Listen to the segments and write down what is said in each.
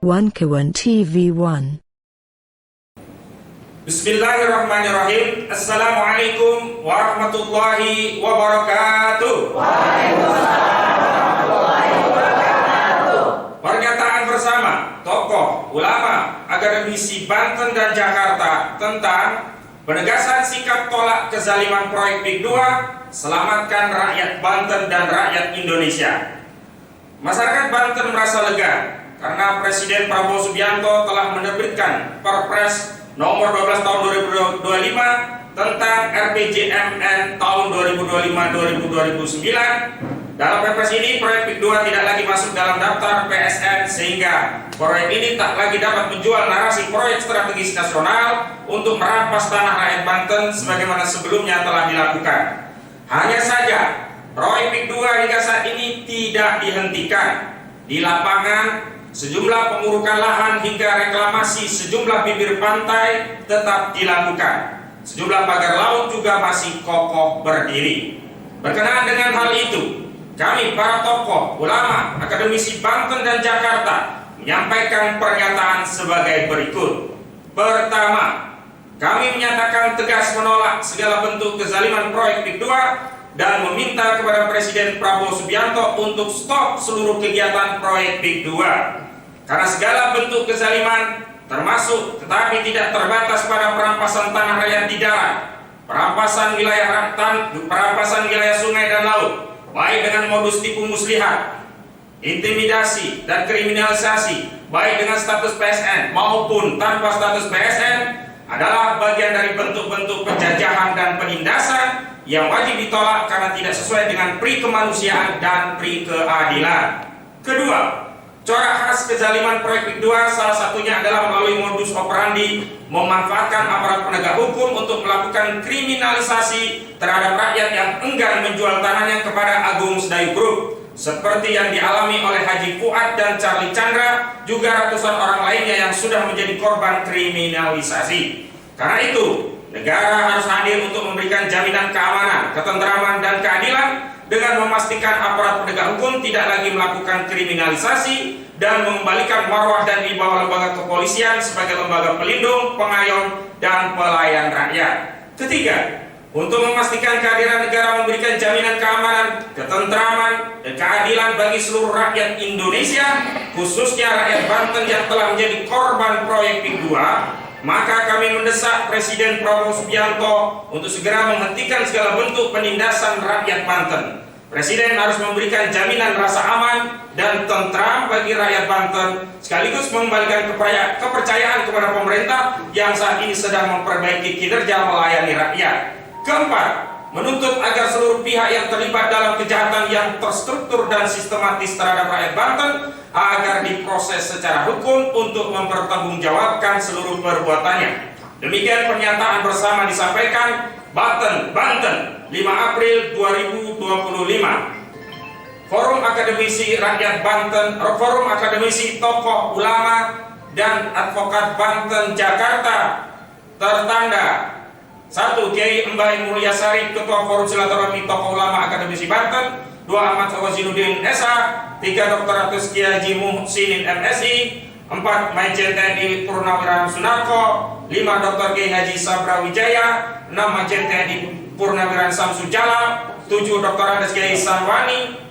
Wankawan TV1. Bismillahirrahmanirrahim. Assalamualaikum warahmatullahi wabarakatuh. Waalaikumsalam warahmatullahi wabarakatuh. Pernyataan bersama tokoh, ulama, akademisi Banten dan Jakarta tentang penegasan sikap tolak kezaliman proyek PIK 2, selamatkan rakyat Banten dan rakyat Indonesia. Masyarakat Banten merasa lega karena Presiden Prabowo Subianto telah menerbitkan Perpres nomor 12 tahun 2025 tentang RPJMN tahun 2025-2029. Dalam Perpres ini, proyek PIK 2 tidak lagi masuk dalam daftar PSN, sehingga proyek ini tak lagi dapat menjual narasi proyek strategis nasional untuk merampas tanah rakyat Banten sebagaimana sebelumnya telah dilakukan. Hanya saja, proyek PIK 2 hingga saat ini tidak dihentikan. Di lapangan, sejumlah pengurukan lahan hingga reklamasi sejumlah bibir pantai tetap dilakukan. Sejumlah pagar laut juga masih kokoh berdiri. Berkenaan dengan hal itu, kami para tokoh, ulama, akademisi Banten dan Jakarta menyampaikan pernyataan sebagai berikut. Pertama, kami menyatakan tegas menolak segala bentuk kezaliman proyek PIK 2 dan meminta kepada Presiden Prabowo Subianto untuk stop seluruh kegiatan proyek PIK 2. Karena segala bentuk kezaliman termasuk tetapi tidak terbatas pada perampasan tanah rakyat di darat, perampasan wilayah perampasan wilayah sungai dan laut, baik dengan modus tipu muslihat, intimidasi dan kriminalisasi, baik dengan status PSN maupun tanpa status PSN, adalah bagian dari bentuk-bentuk penjajahan dan penindasan yang wajib ditolak karena tidak sesuai dengan pri kemanusiaan dan pri keadilan. Kedua, corak khas kezaliman proyek PIK 2 salah satunya adalah melalui modus operandi memanfaatkan aparat penegak hukum untuk melakukan kriminalisasi terhadap rakyat yang enggan menjual tanahnya kepada Agung Sedayu Group, seperti yang dialami oleh Haji Fuad dan Charlie Chandra, juga ratusan orang lainnya yang sudah menjadi korban kriminalisasi. Karena itu, negara harus hadir untuk memberikan jaminan keamanan, ketentraman, dan keadilan dengan memastikan aparat penegak hukum tidak lagi melakukan kriminalisasi dan mengembalikan marwah dan wibawa lembaga kepolisian sebagai lembaga pelindung, pengayom, dan pelayan rakyat. Ketiga, untuk memastikan kehadiran negara memberikan jaminan keamanan, ketentraman, dan keadilan bagi seluruh rakyat Indonesia, khususnya rakyat Banten yang telah menjadi korban proyek PIK 2, maka kami mendesak Presiden Prabowo Subianto untuk segera menghentikan segala bentuk penindasan rakyat Banten. Presiden harus memberikan jaminan rasa aman dan tentram bagi rakyat Banten, sekaligus mengembalikan kepercayaan kepada pemerintah yang saat ini sedang memperbaiki kinerja melayani rakyat. Keempat, menuntut agar seluruh pihak yang terlibat dalam kejahatan yang terstruktur dan sistematis terhadap rakyat Banten agar diproses secara hukum untuk mempertanggungjawabkan seluruh perbuatannya. Demikian pernyataan bersama disampaikan Banten, 5 April 2025. Forum Akademisi Rakyat Banten, Forum Akademisi Tokoh Ulama dan Advokat Banten Jakarta, tertanda 1. Kiai Mbah Mulyasari, Ketua Forum Silaturahmi Tokoh Ulama Akademisi Banten. 2. Ahmad Fawazinuddin SH. 3. Dr. Ratus Kiai Haji Muhsinin MSI. 4. Majen TNI Purnawirawan Sunarko. 5. Dr. Kiai Haji Sabra Wijaya. 6. Majen TNI Purnawirawan Samsu Jalal. 7. Dr. Andes Kiai Sarwani.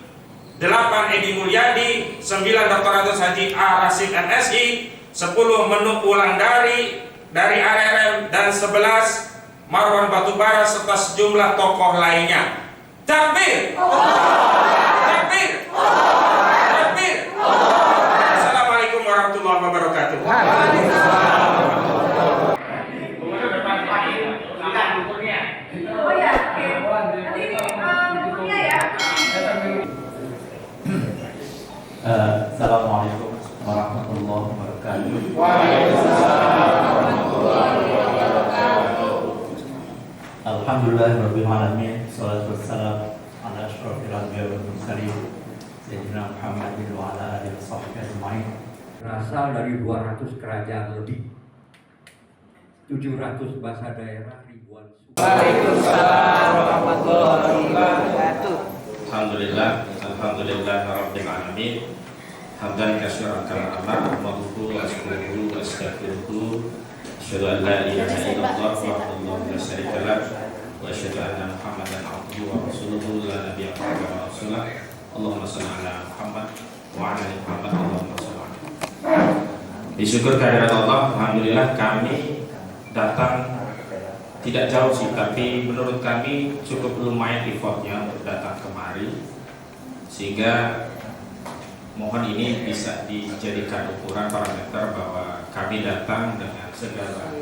8. Edi Mulyadi. 9. Dr. Ratus Haji A. Rasid MSI. 10. Menuk Wulandari dari ARM. Dan 11. Marwan Batubara serta sejumlah tokoh lainnya. Takbir! Takbir! Takbir! Assalamualaikum warahmatullahi wabarakatuh. Assalamualaikum warahmatullahi wabarakatuh. Alhamdulillahirabbil alamin, shalatu wassalam ala asyrofil anbiya'i wal mursalin sayyidina Muhammadin wa ala alihi washabbihi ajmain. Berasal dari 200 kerajaan lebih, 700 bahasa daerah, ribuan suku. Waalaikumsalam warahmatullahi wabarakatuh. Alhamdulillah rabbil alamin. hamdan katsiran kama ahmaduhu wa ashkuruhu wa astaghfiruhu. Asyhadu an la ilaha illallah wahdahu la syarika lah wa asyhadu anna Muhammadan abduhu wa rasuluhu la nabiyya ba'dahu wa rasulah. Allahumma shalli ala Muhammad wa ala ali Muhammad. Allahumma shalli ala. Disyukur kehadirat Allah, alhamdulillah kami datang tidak jauh sih, tapi menurut kami cukup lumayan effortnya untuk datang kemari, sehingga mohon ini bisa dijadikan ukuran parameter bahwa kami datang dengan segala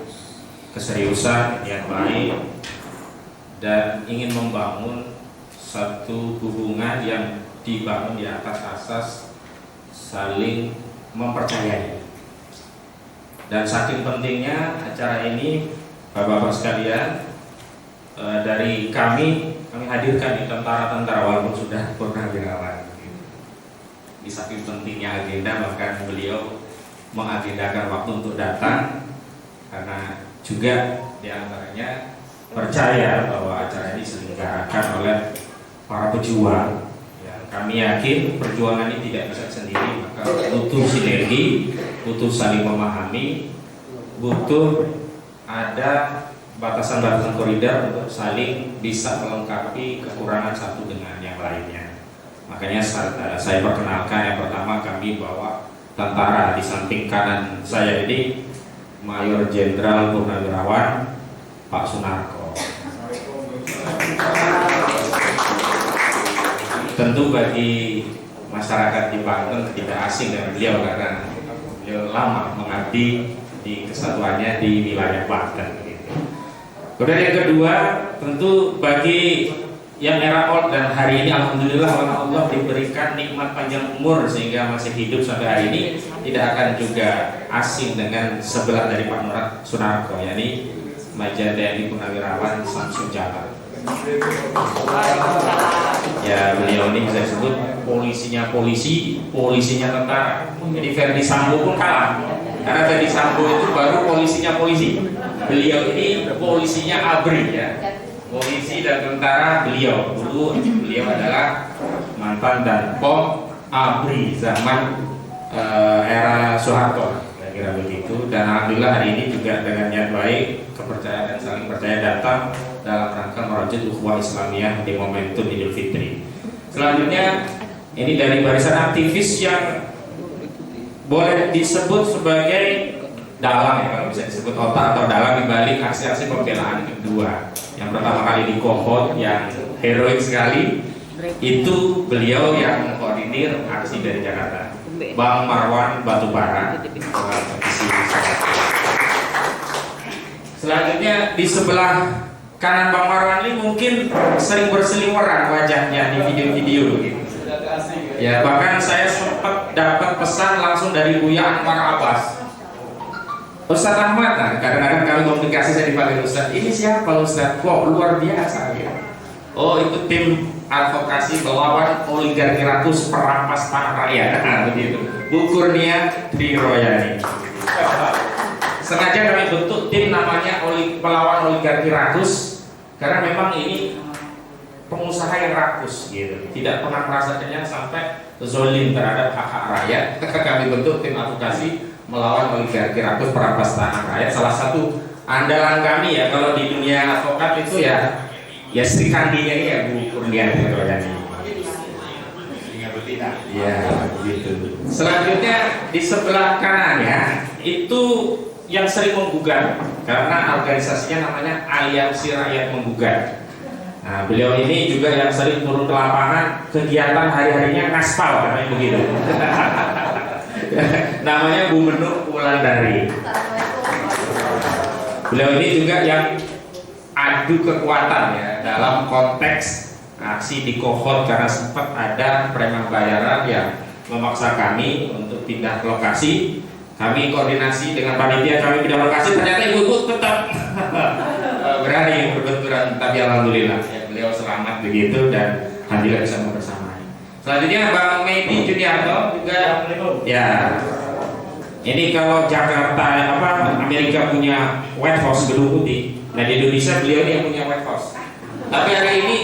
keseriusan yang baik dan ingin membangun satu hubungan yang dibangun di atas asas saling mempercayai. Dan saking pentingnya acara ini, Bapak-bapak sekalian, dari kami hadirkan di tentara-tentara walaupun sudah purnawirawan. Di saking pentingnya agenda, maka beliau mengagendakan waktu untuk datang, karena juga diantaranya percaya bahwa acara ini diselenggarakan oleh para pejuang. Ya, kami yakin perjuangan ini tidak bisa sendiri, maka butuh sinergi, butuh saling memahami, butuh ada batasan-batasan koridor untuk saling bisa melengkapi kekurangan satu dengan yang lainnya. Makanya saya perkenalkan, yang pertama kami bawa tentara di samping kanan saya ini Mayor Jenderal Purnawirawan Pak Sunarko. Tentu bagi masyarakat di Banten tidak asing dengan beliau karena beliau lama mengabdi di kesatuannya di wilayah Banten. Kemudian yang kedua, tentu bagi yang era old dan hari ini alhamdulillah Allah diberikan nikmat panjang umur sehingga masih hidup sampai hari ini, tidak akan juga asing dengan sebelah dari Pak Sunarko, yakni Majen TNI Purnawirawan Samsul Jalal. Ya, beliau ini bisa disebut polisinya polisi, polisinya tentara. Jadi Verdi Sambo pun kalah, karena Verdi Sambo itu baru polisinya polisi. Beliau ini polisinya ABRI, ya, polisi dan tentara. Beliau dulu adalah mantan dan pom ABRI zaman era Soeharto, kira begitu. Dan alhamdulillah hari ini juga dengan niat baik, kepercayaan dan saling percaya datang dalam rangka merajut ukhuwah Islamiyah di momentum Idul Fitri. Selanjutnya ini dari barisan aktivis yang boleh disebut sebagai dalang, ya, kalau bisa disebut otak atau dalang di balik aksi-aksi pembelaan kedua. Yang pertama kali di Kohot yang heroik sekali, itu beliau yang mengkoordinir aksi dari Jakarta, Bang Marwan Batubara. Selanjutnya di sebelah kanan Bang Marwan ini mungkin sering berseliweran wajahnya di video-video gitu. Ya, bahkan saya sempat dapat pesan langsung dari Buya Anwar Abbas. Ustadz Ahmad, nah kadang-kadang kami komunikasi saya dipanggil Ustadz, ini siapa Ustadz? Kok luar biasa ya? Oh, itu tim advokasi melawan oligarki ratus perampas tanah rakyat. Nah, begitu. Bu Kurnia Triroyani. Sengaja kami bentuk tim namanya melawan oligarki ratus, karena memang ini pengusaha yang rakus gitu, tidak pernah merasa kenyang sampai zolim terhadap hak-hak rakyat. Kami bentuk tim advokasi melawan oligarki rakus perampas tanah rakyat. Salah satu andalan kami ya kalau di dunia advokat itu ya Sri Kandinya ini ya Bu Kurnia Triroyani. Ya gitu. Selanjutnya di sebelah kanan ya, itu yang sering menggugat karena organisasinya namanya Aliansi Rakyat Menggugat. Nah, beliau ini juga yang sering turun ke lapangan, kegiatan hari-harinya ngaspal, namanya begitu. Namanya Bu Menuk Wulandari. Beliau ini juga yang adu kekuatan ya dalam konteks aksi di Kohot, karena sempat ada preman bayaran yang memaksa kami untuk pindah ke lokasi. Kami koordinasi dengan panitia, kami pindah lokasi, ternyata ibu-ibu tetap berani berbenturan, tapi alhamdulillah ya, beliau selamat begitu dan alhamdulillah bisa membersamai. Selanjutnya Bang Medi Juniarto juga ya. Ini kalau Jakarta Amerika punya White House gedung putih, nah di Indonesia beliau ini yang punya White House. Tapi hari ini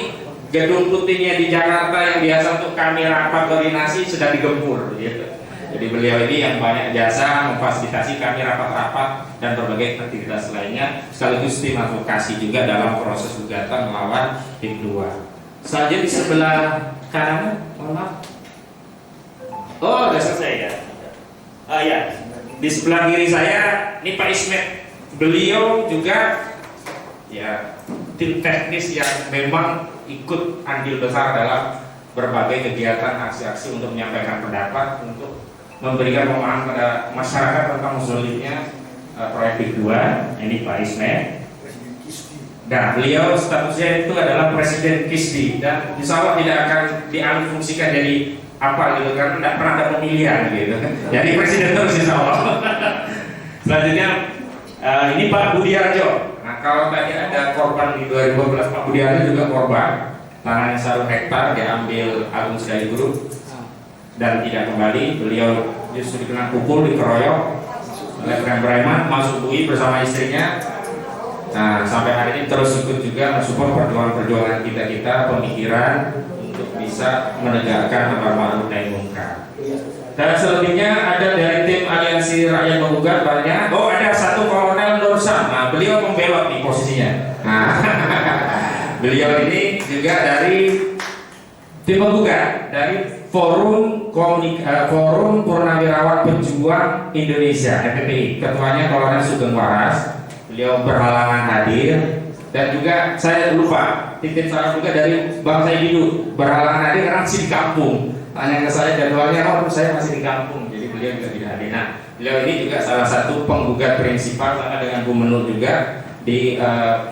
gedung putihnya di Jakarta yang biasa untuk kami rapat koordinasi sedang digempur gitu. Jadi beliau ini yang banyak jasa memfasilitasi kami rapat-rapat dan berbagai aktivitas lainnya, sekaligus tim advokasi juga dalam proses gugatan melawan PIK 2. Selanjutnya di sebelah kanan, mohon maaf. Oh, udah selesai ya. Oh ya, di sebelah kiri saya ini Pak Ismet. Beliau juga ya tim teknis yang memang ikut andil besar dalam berbagai kegiatan aksi-aksi untuk menyampaikan pendapat, untuk memberikan pemahaman pada masyarakat tentang sulitnya proyek PIK 2. Ini Pak Ismet. Nah, beliau statusnya itu adalah Presiden KISDI dan insya Allah tidak akan dialihfungsikan jadi apa gitu, karena tidak pernah ada pemilihan gitu. Jadi presiden terus insya Allah. Selanjutnya ini Pak Budiarjo. Nah, kalau tadi ada korban di 2012, Pak Budiarjo juga korban. Tanahnya 1 hektar diambil Agung Sedayu Group dan tidak kembali. Beliau justru dikena pukul, dikeroyok oleh preman, masuk UI bersama istrinya. Nah, sampai hari ini terus ikut juga mensupport perjuangan kita pemikiran untuk bisa menegakkan amar ma'ruf nahi munkar. Dan selebihnya ada dari tim Aliansi Rakyat Menggugat banyak. Oh, ada satu Kolonel Nursan. Nah, beliau membelot nih posisinya. Nah, beliau ini juga dari tim penggugat dari Forum Purnawirawan Pejuang Indonesia (FPPI). Ketuanya Kolonel Sugeng Waras. Beliau berhalangan hadir, dan juga saya lupa titip salam juga dari Bang Saididu, berhalangan hadir karena masih di kampung. Tanya ke saya jadwalnya, oh saya masih di kampung, jadi beliau juga tidak hadir. Nah, beliau ini juga salah satu penggugat prinsipal sama dengan Bu Menlu juga di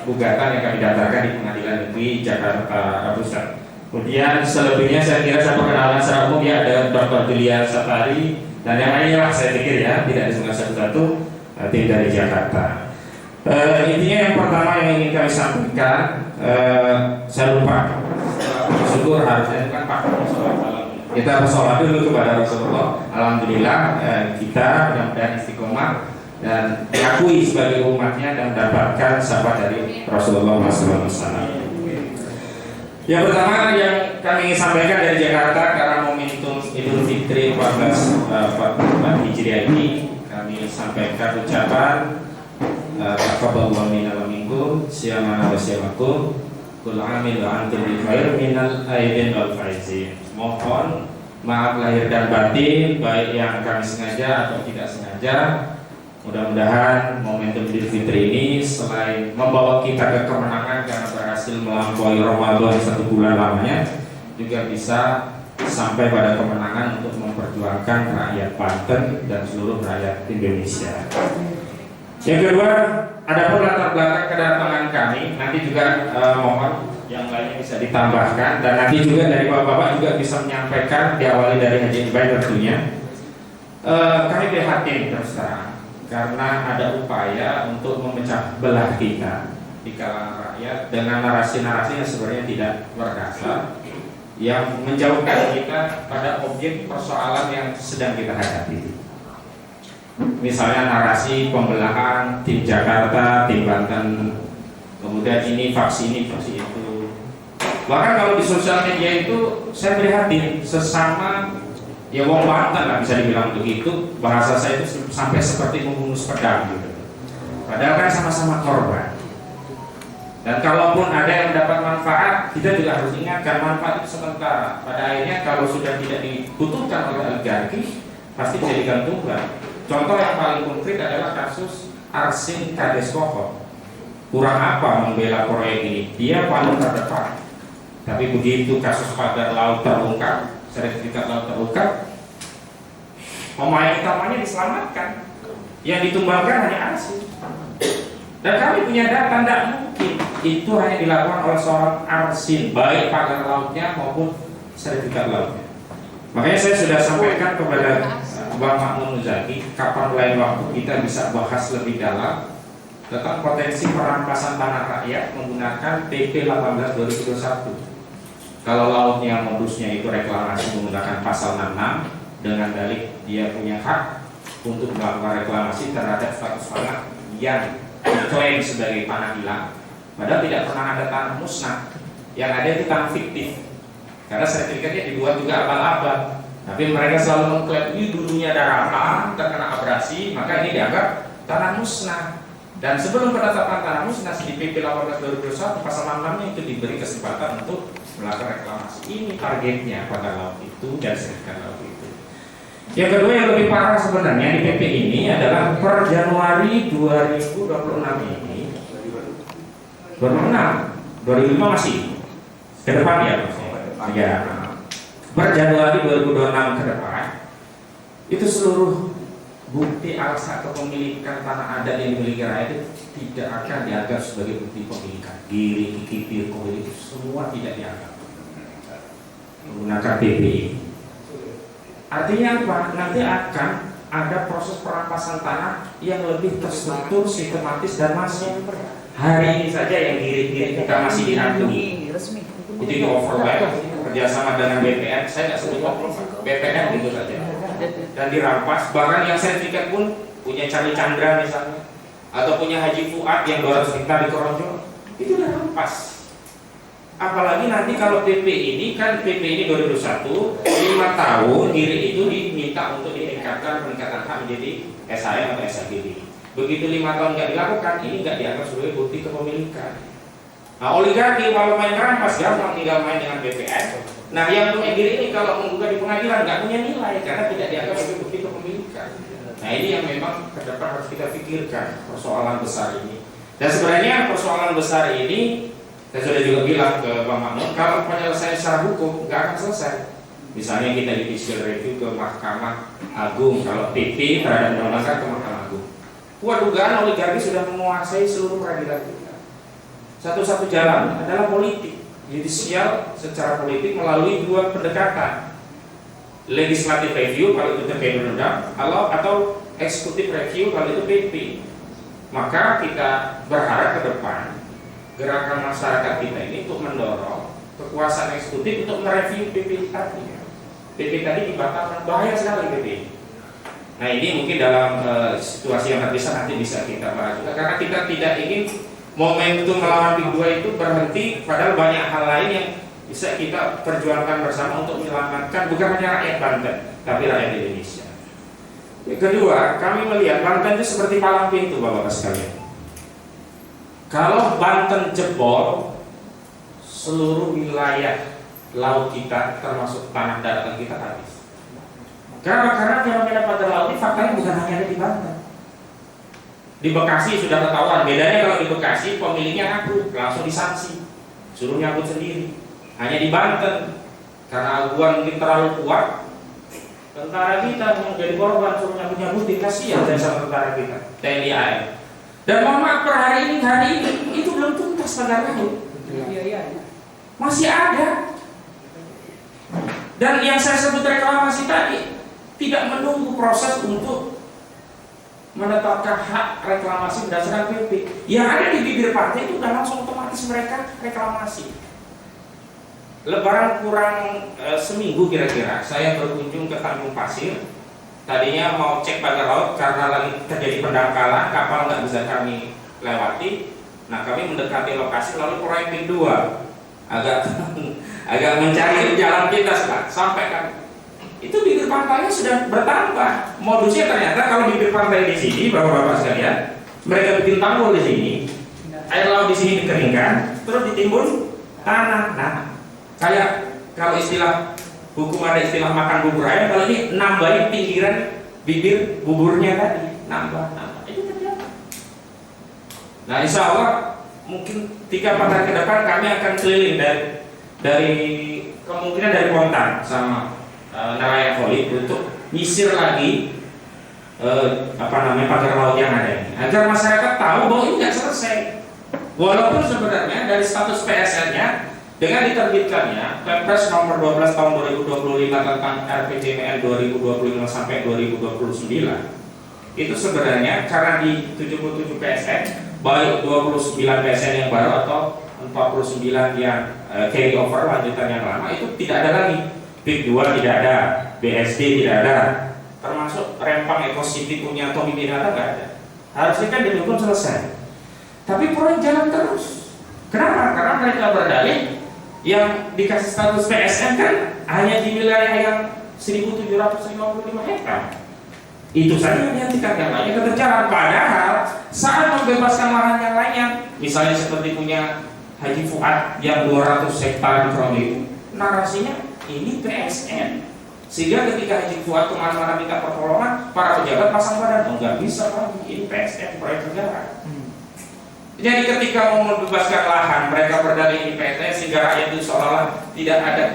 gugatan yang kami daftarkan di Pengadilan Negeri Jakarta Pusat. Kemudian selebihnya saya kira saya perkenalan secara umum ya, ada Dr. Julian Satari dan yang lainnya lah saya pikir ya, tidak disebut satu-satu, tim dari Jakarta. Intinya yang pertama yang ingin kami sampaikan, saya lupa syukur harusnya kan Pak kita bersolat dulu kepada Rasulullah. Alhamdulillah kita mudah-mudahan istiqomah dan diakui sebagai umatnya dan mendapatkan syafaat dari Rasulullah SAW. Yang pertama yang kami ingin sampaikan dari Jakarta, karena momentum Idul Fitri 1444 Hijriah ini, kami sampaikan ucapan taqabbalallahu minna wa minkum siyamana wa siyamakum kul amin wa antum bi khair minal aidin wal faizin. Mohon maaf lahir dan batin, baik yang kami sengaja atau tidak sengaja. Mudah-mudahan momentum Idul Fitri ini selain membawa kita ke kemenangan karena berhasil melampaui Ramadan 1 bulan lamanya, juga bisa sampai pada kemenangan untuk memperjuangkan rakyat Banten dan seluruh rakyat Indonesia. Yang kedua, adapun latar belakang kedatangan kami, nanti juga mohon yang lainnya bisa ditambahkan, dan nanti juga dari bapak-bapak juga bisa menyampaikan, diawali dari Haji Ibai tentunya. Kami prihatin terus terang karena ada upaya untuk memecah belah kita di kalangan rakyat dengan narasi-narasi yang sebenarnya tidak berdasar, yang menjauhkan kita pada objek persoalan yang sedang kita hadapi. Misalnya narasi pembelahan tim Jakarta, tim Banten, kemudian ini faksi itu. Bahkan kalau di sosial media itu saya prihatin, sesama ya wong Banten lah bisa dibilang begitu, bahasa saya itu sampai seperti menghunus pedang gitu. Padahal kan sama-sama korban. Dan kalaupun ada yang mendapat manfaat, kita juga harus ingatkan manfaat itu sementara. Pada akhirnya kalau sudah tidak dibutuhkan oleh oligarki, pasti bisa digantungkan. Contoh yang paling konkret adalah kasus Arsin Kades Kokok. Kurang apa membela proyek ini? Dia paling terdepan. Tapi begitu kasus pagar laut terungkap, sertifikat laut terungkap, pemain utamanya diselamatkan. Yang ditumbangkan hanya Arsin. Dan kami punya data, tidak mungkin itu hanya dilakukan oleh seorang Arsin, baik pagar lautnya maupun sertifikat lautnya. Makanya saya sudah sampaikan kepada Bang Makmun Muzaki, kapan lain waktu kita bisa bahas lebih dalam tentang potensi perampasan tanah rakyat menggunakan PP 18 2021. Kalau lautnya modusnya itu reklamasi menggunakan pasal 66 dengan dalih dia punya hak untuk melakukan reklamasi terhadap status tanah yang diklaim sebagai tanah hilang, padahal tidak pernah ada tanah musnah, yang ada itu tanah fiktif karena sertifikatnya dibuat juga abal-abal. Tapi mereka selalu mengklaim ini dulunya daratan terkena abrasi, maka ini dianggap tanah musnah. Dan sebelum penetapan tanah musnah di PP 18/2021 pasal 66-nya itu diberi kesempatan untuk melakukan reklamasi. Ini targetnya pada laut itu dan sertifikat laut itu. Yang kedua yang lebih parah sebenarnya di PP ini adalah per Januari 2026 ini 2005 masih ke depan ya, ya. Per Januari 2026 ke depan itu seluruh bukti akta kepemilikan tanah adat yang dimiliki rakyat itu tidak akan dianggap sebagai bukti pemilikan. Giri, kikipir, pemilik semua tidak dianggap menggunakan PP. Artinya apa? Nanti akan ada proses perampasan tanah yang lebih terstruktur, sistematis dan masif. Hari ini saja yang giri-giri kita masih diatur. Itu di overlap kerjasama dengan BPN. Saya nggak sebut BPN gitu saja. Dan dirampas. Bahkan yang sertifikat pun punya Charlie Chandra misalnya, atau punya Haji Fuad yang 200 hektar di Koronjo, itu dirampas. Apalagi nanti kalau PP ini kan PP ini 2021 5 tahun diri itu diminta untuk ditingkatkan peningkatan hak menjadi SHM atau SHGB. Begitu 5 tahun nggak dilakukan, ini nggak dianggap sebagai bukti kepemilikan. Nah, oligarki kalau main rampas gampang tinggal main dengan BPN. Nah, yang punya diri ini kalau menggugat di pengadilan nggak punya nilai karena tidak dianggap sebagai bukti kepemilikan. Nah, ini yang memang ke depan harus kita pikirkan persoalan besar ini. Dan sebenarnya persoalan besar ini saya sudah juga bilang ke Bang Mahmud, kalau penyelesaian secara hukum nggak akan selesai. Misalnya kita judicial review ke Mahkamah Agung, kalau PP terhadap undang-undang ke Mahkamah Agung. Dugaan oligarki sudah menguasai seluruh peradilan kita. Satu-satu jalan adalah politik, judicial secara politik melalui dua pendekatan, legislative review kalau itu terkait undang-undang, atau executive review kalau itu PP. Maka kita berharap ke depan gerakan masyarakat kita ini untuk mendorong kekuasaan eksekutif untuk mereview PP tadi. PP tadi dibatalkan, bahaya sekali PP. Nah, ini mungkin dalam situasi yang terpisah nanti bisa kita bahas juga, karena kita tidak ingin momentum melawan PIK 2 itu berhenti, padahal banyak hal lain yang bisa kita perjuangkan bersama untuk menyelamatkan bukan hanya rakyat Banten, tapi rakyat Indonesia. Yang kedua, kami melihat Banten itu seperti palang pintu, Bapak-Bapak sekalian. Kalau Banten jebol, seluruh wilayah laut kita termasuk tanah daratan kita habis. Karena fenomena pada laut ini faktanya bukan hanya ada di Banten. Di Bekasi sudah ketahuan, bedanya kalau di Bekasi pemiliknya ngaku, langsung disanksi, suruh nyabut sendiri. Hanya di Banten, karena aguan mungkin terlalu kuat, tentara kita menjadi korban, suruh nyabut-nyabutin, kasihan dari sama tentara kita, TNI AL. Dan mohon maaf, per hari ini itu belum tuntas pagar laut. Masih ada. Dan yang saya sebut reklamasi tadi tidak menunggu proses untuk menetapkan hak reklamasi berdasarkan PP. Yang ada di bibir pantai itu sudah langsung otomatis mereka reklamasi. Lebaran kurang seminggu kira-kira, saya berkunjung ke Tanjung Pasir. Tadinya mau cek pagar laut karena lagi terjadi pendangkalan, kapal nggak bisa kami lewati. Nah, kami mendekati lokasi lalu proyek PIK 2 agak mencari jalan pintas lah, sampai kan itu bibir pantainya sudah bertambah. Modusnya ternyata kalau bibir pantai di sini, bapak-bapak sekalian, mereka bikin tanggul di sini, air laut di sini dikeringkan, terus ditimbun tanah. Nah, kayak kalau istilah hukum ada istilah makan bubur ayam, kalau ini nambahin pinggiran bibir buburnya tadi, nambah itu terjadi. Nah, insya Allah mungkin 3-4 hari ke depan kami akan keliling dari kemungkinan dari Kontan sama nelayan Voli untuk nyisir lagi pagar laut yang ada ini, agar masyarakat tahu bahwa ini nggak selesai. Walaupun sebenarnya dari status PSN-nya dengan diterbitkannya Kepres nomor 12 tahun 2025 tentang RPJMN 2025 sampai 2029, itu sebenarnya karena di 77 PSN, baik 29 PSN yang baru atau 49 yang carry over lanjutan yang lama, itu tidak ada lagi. PIK 2 tidak ada, BSD tidak ada, termasuk Rempang Eco City punya Tommy Binata nggak ada. Harusnya kan dihukum selesai. Tapi proyek jalan terus. Kenapa? Karena mereka berdalih yang dikasih status PSN kan hanya di wilayah yang 1.755 hektar. Itu saja yang dihentikan, yang lainnya keterjalan. Padahal saat membebaskan lahan yang lainnya, misalnya seperti punya Haji Fuad yang 200 hektar di Proyek, narasinya ini PSN. Sehingga ketika Haji Fuad kemana-mana minta pertolongan, para pejabat pasang badan, oh nggak bisa Pak, ini PSN, proyek negara. Jadi ketika mau membebaskan lahan, mereka berdalih ini PSN, sehingga rakyat itu seolah-olah tidak ada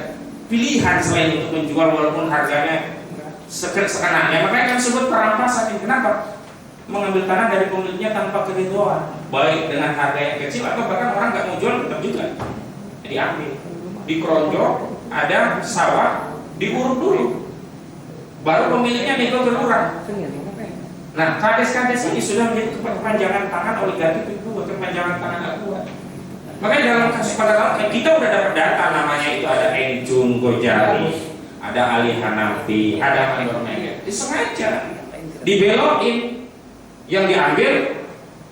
pilihan selain untuk menjual walaupun harganya sekenanya. Makanya kan disebut perampasan. Kenapa? Mengambil tanah dari pemiliknya tanpa keridoan, baik dengan harga yang kecil atau bahkan orang nggak mau jual tetap juga diambil. Di Kronjok ada sawah diuruk dulu, baru pemiliknya nego ke lurah. Nah, kades-kades ini sudah menjadi kepanjangan tangan oligarki itu, kepanjangan tangan Akuat. Makanya dalam kasus pada tahun kita udah dapat data, namanya itu ada Enjun Gojali, ada Ali Hanafi, ada Manor Mega. Disengaja dibelokin, yang diambil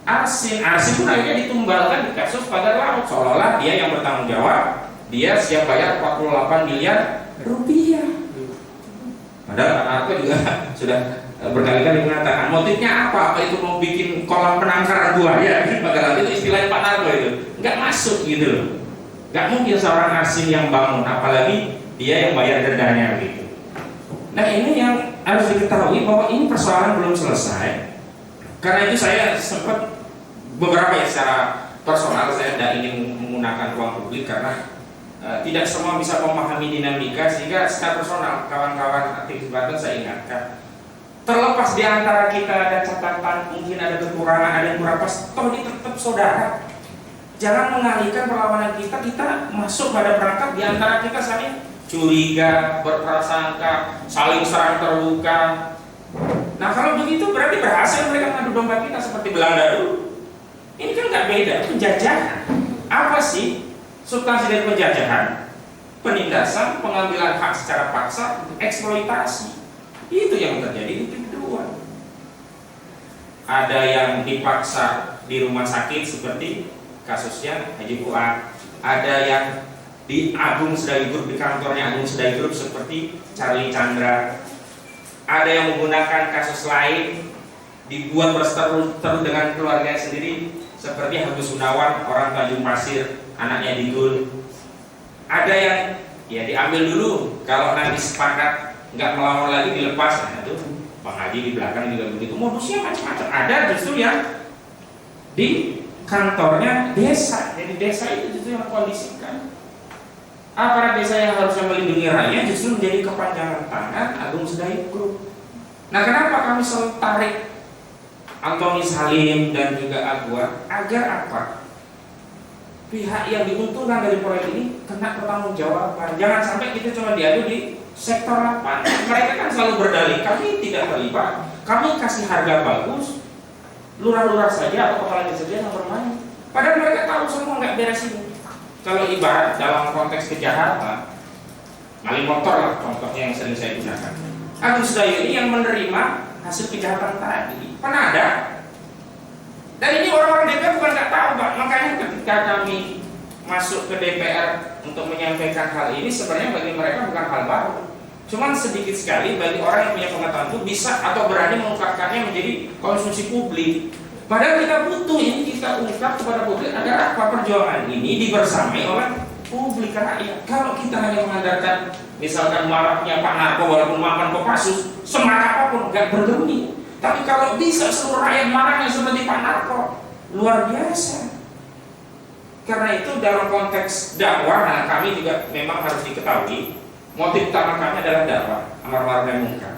Arsin pun akhirnya ditumbalkan di kasus pada laut, seolah-olah dia yang bertanggung jawab, dia siap bayar 48 miliar rupiah. Padahal aku juga sudah berkali-kali mengatakan motifnya apa itu mau bikin kolam penangkaran buaya, padahal itu istilahnya Pak Narko itu nggak masuk gitu loh. Nggak mungkin seorang asing yang bangun, apalagi dia yang bayar dendanya gitu. Nah ini yang harus diketahui bahwa ini persoalan belum selesai. Karena itu saya sempat beberapa ya secara personal saya tidak ingin menggunakan ruang publik karena tidak semua bisa memahami dinamika, sehingga secara personal kawan-kawan aktivis Banten saya ingatkan, terlepas di antara kita ada catatan, mungkin ada kekurangan, ada yang kurang pas, toh ini tetap saudara. Jangan mengalihkan perlawanan kita masuk pada perangkap di antara kita saling curiga, berprasangka, saling serang terbuka. Nah kalau begitu berarti berhasil mereka mengadu domba kita seperti Belanda dulu. Ini kan nggak beda, penjajahan. Apa sih substansi dari penjajahan? Penindasan, pengambilan hak secara paksa, eksploitasi. Itu yang terjadi di kedua. Ada yang dipaksa di rumah sakit seperti kasusnya Haji Fuad. Ada yang di Agung Sedayu Group, di kantornya Agung Sedayu Group seperti Charlie Chandra. Ada yang menggunakan kasus lain dibuat berseteru dengan keluarganya sendiri seperti Agus Gunawan, orang Tanjung Pasir, anaknya Digul. Ada yang ya diambil dulu, kalau nanti sepakat nggak melawan lagi dilepas. Nah itu Bang Haji di belakang juga begitu. Modusnya macam-macam. Ada justru yang di kantornya desa. Jadi desa itu justru yang kondisikan. Aparat desa yang harusnya melindungi rakyat justru menjadi kepanjangan tangan Agung Sedayu Group. Nah kenapa kami selalu tarik Antoni Salim dan juga Agua? Agar apa? Pihak yang diuntungkan dari proyek ini kena pertanggungjawaban. Jangan sampai kita cuma diadu di sektor lapangan. Mereka kan selalu berdalih, kami tidak terlibat, kami kasih harga bagus, lurah-lurah saja atau kepala desa saja yang bermain. Padahal mereka tahu semua nggak beres ini. Kalau ibarat dalam konteks kejahatan, maling motor lah contohnya yang sering saya gunakan. Agus Sedayu ini yang menerima hasil kejahatan tadi, penada. Dan ini orang-orang DPR bukan nggak tahu, Pak. Makanya ketika kami masuk ke DPR untuk menyampaikan hal ini, sebenarnya bagi mereka bukan hal baru. Cuman sedikit sekali bagi orang yang punya pengetahuan itu bisa atau berani mengungkapkannya menjadi konsumsi publik. Padahal kita butuh ini, kita ungkap kepada publik agar apa perjuangan ini dibersamai oleh publik rakyat. Kalau kita hanya mengandalkan misalkan maraknya Pak Narko walaupun mantan Kopassus, semarak apapun nggak berdemi. Tapi kalau bisa seluruh rakyat maraknya seperti Pak Narko, luar biasa. Karena itu dalam konteks dakwah, nah kami juga memang harus diketahui motif utama kami adalah dakwah, amar ma'ruf nahi munkar.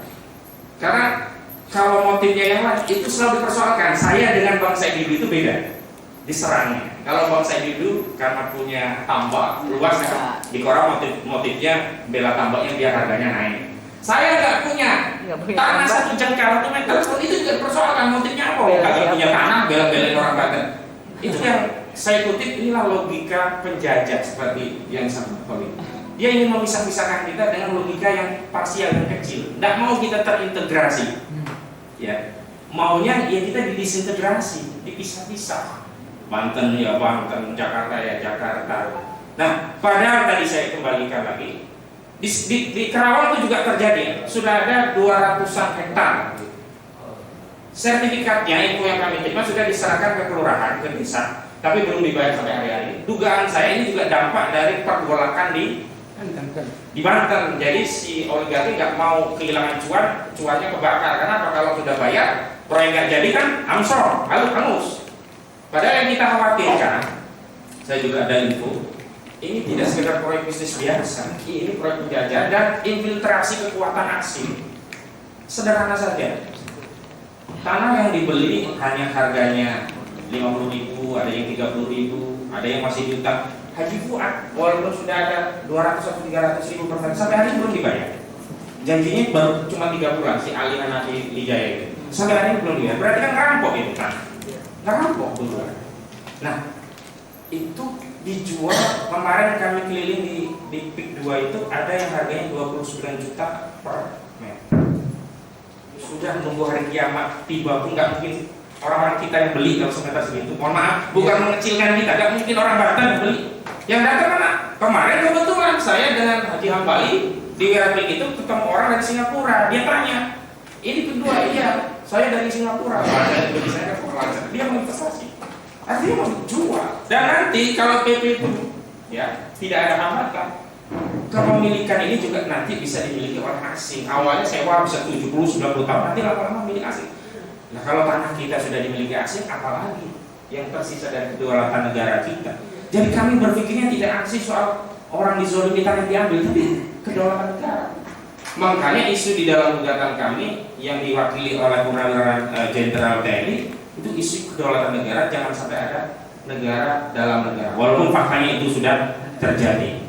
Karena kalau motifnya yang lain itu selalu dipersoalkan. Saya dengan Bang Said Didu itu beda diserangnya. Kalau Bang Said Didu karena punya tambak luas kan, di koran motifnya bela tambaknya biar harganya naik. Saya nggak punya tanah 1 jengkal 1 meter pun, itu juga dipersoalkan motifnya apa? Kagak punya tanah bela-belain orang Banten. Itu yang saya kutip, inilah logika penjajah seperti yang sama politik. Dia ingin memisah-misahkan kita dengan logika yang parsial dan kecil. Tidak mau kita terintegrasi. Ya, maunya ya kita didisintegrasi, dipisah-pisah. Banten ya Banten, Jakarta ya Jakarta. Nah, padahal tadi saya kembalikan lagi Di Karawang itu juga terjadi, sudah ada 200-an hektar. Sertifikatnya info yang kami terima sudah diserahkan ke kelurahan, ke desa, tapi belum dibayar sampai hari ini. Dugaan saya ini juga dampak dari pergolakan di Banten. Jadi si oligarki nggak mau kehilangan cuannya kebakar. Kenapa? Kalau sudah bayar, proyek nggak jadi kan amsor, halus. Padahal yang kita khawatirkan, saya juga ada info, ini tidak sekedar proyek bisnis biasa, ini proyek penjajah dan infiltrasi kekuatan asing. Sederhana saja. Tanah yang dibeli hanya harganya 50.000, ada yang 30.000, ada yang masih diutang. Haji Fuad, walaupun sudah ada 200 atau 300.000 per tahun, sampai hari ini belum dibayar. Janjinya baru cuma 3 bulan si Ali Hanafi Lijaya itu. Sampai hari ini belum dibayar. Berarti kan ngerampok itu kan? Ngerampok dulu. Nah, itu dijual kemarin kami keliling di PIK 2 itu ada yang harganya 29 juta per meter. Sudah nunggu hari kiamat tiba pun nggak mungkin orang-orang kita yang beli kalau semeter segitu. Mohon maaf, bukan mengecilkan kita, nggak mungkin orang Banten yang beli. Yang datang mana? Kemarin kebetulan saya dengan Haji Hambali di Werapik itu ketemu orang dari Singapura. Dia tanya, ini kedua, iya, saya dari Singapura. Saya juga saya kan pelajar. Dia mau investasi, artinya mau jual. Dan nanti kalau PP itu ya tidak ada hambatan, kepemilikan ini juga nanti bisa dimiliki oleh asing. Awalnya sewa bisa 70-90 tahun, nanti lama-lama milik asing. Nah kalau tanah kita sudah dimiliki asing, apalagi yang tersisa dari kedaulatan negara kita. Jadi kami berpikirnya tidak ansih soal orang dizolimi tanah yang diambil, tapi kedaulatan negara. Makanya isu di dalam gugatan kami yang diwakili oleh Purnawirawan Jenderal TNI itu isu kedaulatan negara, jangan sampai ada negara dalam negara. Walaupun faktanya itu sudah terjadi.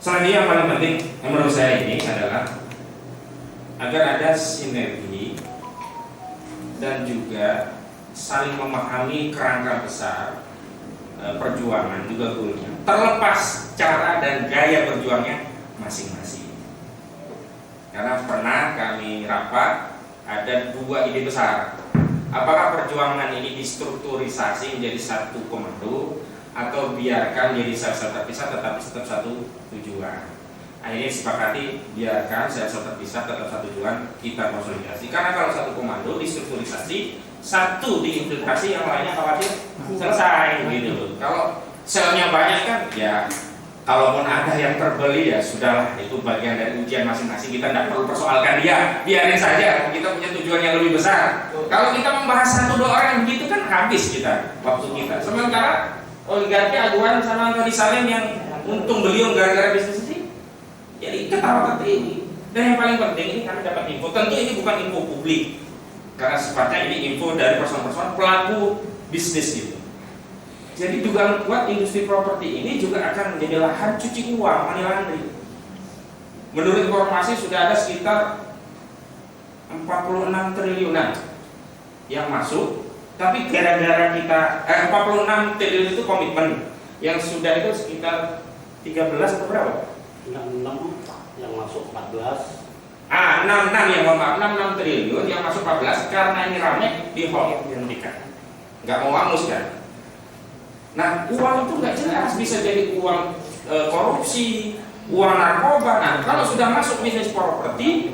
Selanjutnya yang paling penting menurut saya ini adalah agar ada sinergi dan juga saling memahami kerangka besar perjuangan juga goalnya, terlepas cara dan gaya berjuangnya masing-masing. Karena pernah kami rapat ada 2 ide besar. Apakah perjuangan ini distrukturisasi menjadi satu komando atau biarkan jadi sel-sel terpisah tetapi tetap satu tujuan. Akhirnya sepakati biarkan sel-sel terpisah tetap satu tujuan, kita konsolidasi. Karena kalau satu komando distrukturisasi, satu diinfiltrasi, yang lainnya khawatir selesai gitu. Kalau selnya banyak kan ya, kalaupun ada yang terbeli ya sudahlah, itu bagian dari ujian masing-masing. Kita tidak perlu persoalkan dia, biarin saja. Kita punya tujuan yang lebih besar. Kalau kita membahas 1-2 orang yang begitu kan habis kita waktu kita. Sementara oligarki Aguan sama Antoni Salim yang untung beliau gara-gara bisnis ini, jadi ketawa ini. Dan yang paling penting ini kami dapat info. Tentu ini bukan info publik, karena sifatnya ini info dari person-person pelaku bisnis gitu. Jadi dugaan kuat industri properti ini juga akan menjadi lahan cuci uang, money laundering. Menurut informasi sudah ada sekitar 46 triliunan yang masuk. Tapi gara-gara kita 46 triliun itu komitmen, yang sudah itu sekitar 13 atau berapa? 66 yang masuk 14. 66 ya, mohon maaf, 66 triliun yang masuk 14 karena ini rame di hold, dihentikan. Nggak mau angus kan? Nah, uang itu nggak jelas, bisa jadi uang korupsi, uang narkoba. Nah, kalau sudah masuk bisnis properti,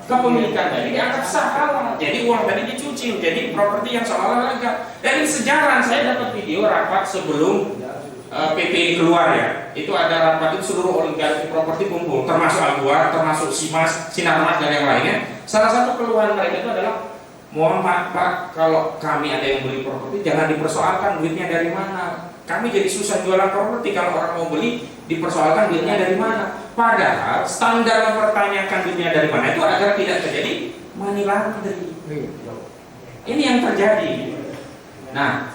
kepemilikan tadi dianggap sah halal. Jadi uang tadi dicuci, jadi properti yang seolah-olah legal. Dan sejarah saya dapat video rapat sebelum PP ini keluar ya. Itu ada rapat itu seluruh oligarki properti kumpul, termasuk Aguar, termasuk Simas, Sinarmas dan yang lainnya. Salah satu keluhan mereka itu adalah, mohon maaf Pak, kalau kami ada yang beli properti jangan dipersoalkan duitnya dari mana. Kami jadi susah jualan properti kalau orang mau beli dipersoalkan duitnya dari mana. Padahal standar mempertanyakan duitnya dari mana itu agar tidak terjadi money laundering. Ini yang terjadi. Nah,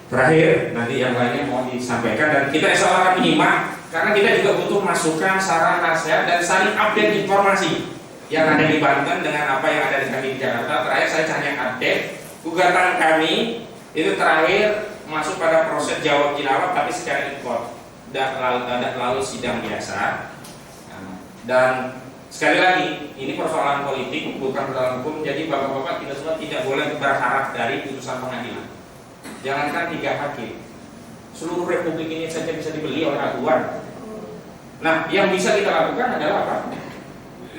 terakhir nanti yang lainnya mau disampaikan dan kita insya Allah akan menyimak karena kita juga butuh masukan, saran, nasihat dan saling update informasi yang ada di Banten dengan apa yang ada di kami di Jakarta. Terakhir saya hanya update gugatan kami itu terakhir masuk pada proses jawab jawab tapi secara import dan lalu sidang biasa. Dan sekali lagi ini persoalan politik bukan persoalan hukum, jadi bapak-bapak kita semua tidak boleh berharap dari putusan pengadilan. Jangankan 3 hakim, seluruh republik ini saja bisa dibeli oleh Aguan. Nah, yang bisa kita lakukan adalah apa?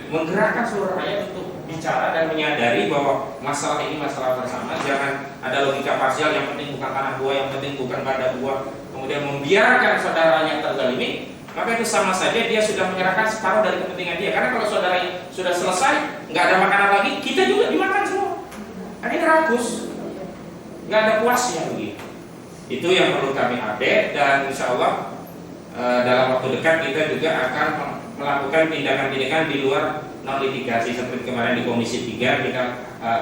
Menggerakkan seluruh rakyat untuk bicara dan menyadari bahwa masalah ini masalah bersama. Jangan ada logika parsial, yang penting bukan tanah gua, yang penting bukan badan gua, kemudian membiarkan saudaranya terzalimi. Maka itu sama saja dia sudah menyerahkan separuh dari kepentingan dia. Karena kalau saudaranya sudah selesai, nggak ada makanan lagi, kita juga dimakan semua. Ini rakus, nggak ada puasnya begitu. Itu yang perlu kami update, dan insya Allah dalam waktu dekat kita juga akan melakukan tindakan-tindakan di luar non litigasi, seperti kemarin di Komisi 3 kita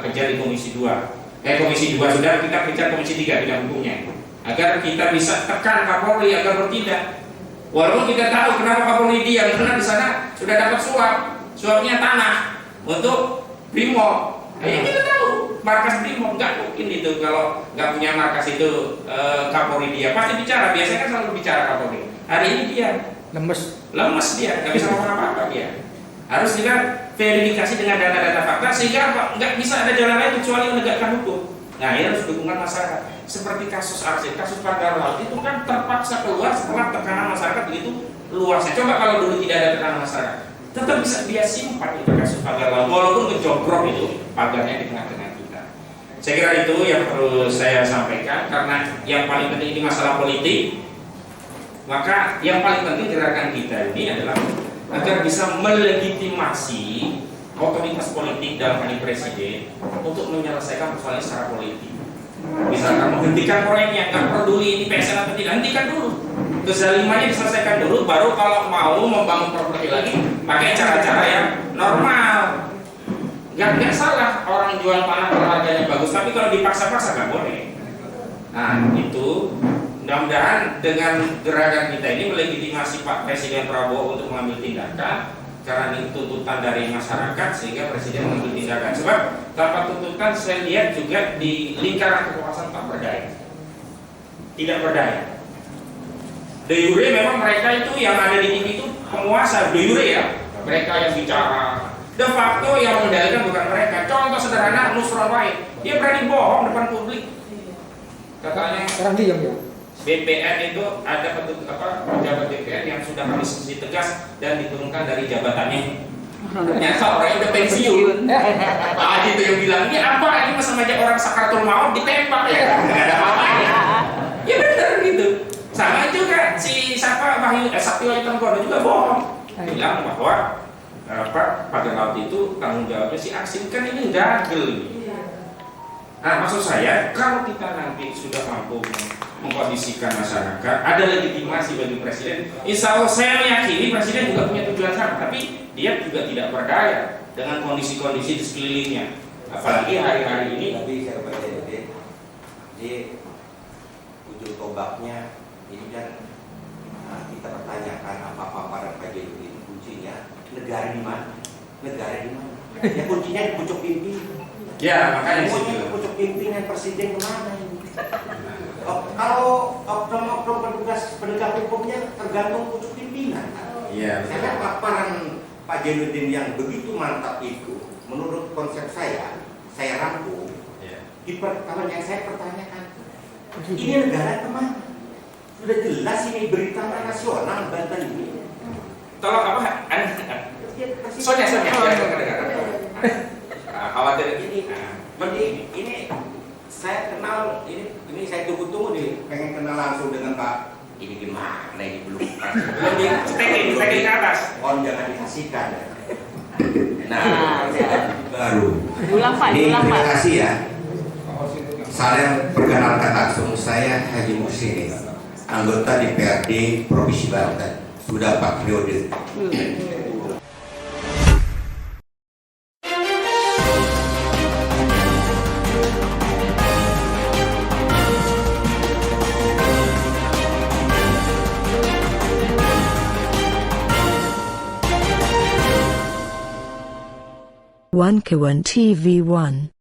kejar di Komisi 2. Komisi 2 sudah, kita kejar Komisi 3 bidang hukumnya, agar kita bisa tekan Kapolri agar bertindak. Walaupun kita tahu kenapa Kapolri diam, karena di sana sudah dapat suapnya tanah untuk Brimob. Kita tahu markas Brimob, nggak mungkin itu kalau nggak punya markas itu Kapolri dia pasti bicara. Biasanya kan selalu bicara Kapolri. Hari ini dia lemes dia, nggak bisa ngomong apa-apa dia. Harus juga verifikasi dengan data-data fakta, sehingga nggak bisa ada jalan lain kecuali menegakkan hukum. Nah, ini harus dukungan masyarakat. Seperti kasus arsip, kasus pagar laut itu kan terpaksa keluar setelah tekanan masyarakat begitu luasnya. Coba kalau dulu tidak ada tekanan masyarakat, tetap bisa dia simpan itu kasus pagar laut, walaupun ngejogrok itu pagarnya di tengah-tengah kita. Saya kira itu yang perlu saya sampaikan, karena yang paling penting ini masalah politik. Maka yang paling penting gerakan kita ini adalah agar bisa melegitimasi otoritas politik dalam hal ini presiden untuk menyelesaikan persoalan secara politik. Misalkan menghentikan proyeknya, nggak peduli ini PSN atau tidak, hentikan dulu. Kezalimannya diselesaikan dulu, baru kalau mau membangun properti lagi pakai cara-cara yang normal. Nggak salah orang jual tanah kalau harganya bagus, tapi kalau dipaksa-paksa nggak boleh. Nah itu mudah-mudahan dengan gerakan kita ini melegitimasi Pak Presiden Prabowo untuk mengambil tindakan. Karena ini tuntutan dari masyarakat, sehingga presiden mengambil tindakan. Sebab tanpa tuntutan saya lihat juga di lingkaran kekuasaan tak berdaya, tidak berdaya. De jure memang mereka itu yang ada di TV itu penguasa, de jure ya, mereka yang bicara. De facto yang mengendalikan bukan mereka. Contoh sederhana, Nusron Wahid, dia berani bohong depan publik. Katanya Sekarang diam ya. BPN itu ada pejabat BPN yang sudah kami sanksi tegas dan diturunkan dari jabatannya. Ternyata orangnya udah pensiun. Itu yang bilang, ini apa? Ini masa aja orang sakaratul maut ditembak ya? Nggak ada apa-apanya. Ya benar gitu. Sama juga si Sakti Wahyu juga bohong. Bilang bahwa pada laut itu tanggung jawabnya si Asim, kan ini dagel. Nah, maksud saya, kalau kita nanti sudah mampu mengkondisikan masyarakat, ada legitimasi bagi presiden, insya Allah saya meyakini presiden juga punya tujuan sama, tapi dia juga tidak berdaya dengan kondisi-kondisi di sekelilingnya. Apalagi hari-hari ini. Tapi saya baca di ujung tombaknya ini kan kita pertanyakan apa-apa pada Pak Jokowi, kuncinya negara di mana? Negara di mana? Ya kuncinya di pucuk pimpinan. Ya, makanya di pucuk pimpinan presiden kemana ini? Kalau oknum-oknum petugas penegak hukumnya tergantung pucuk pimpinan. Iya. Karena paparan Pak Jainuddin yang begitu mantap itu, menurut konsep saya rangkum. Ya. Di pertama yang saya pertanyakan, ini negara kemana? Sudah jelas ini berita nasional Banten ini. Tolong apa? Sonya. Khawatir ini saya kenal ini saya tunggu nih, pengen kenal langsung dengan Pak. Ini gimana ini belum steking ke atas. Jangan dikasihkan. Nah, baru. Terima kasih ya. Saya perkenalkan langsung, saya Haji Muhsin, anggota DPRD Provinsi Banten, sudah 4 periode. One Kawan TV 1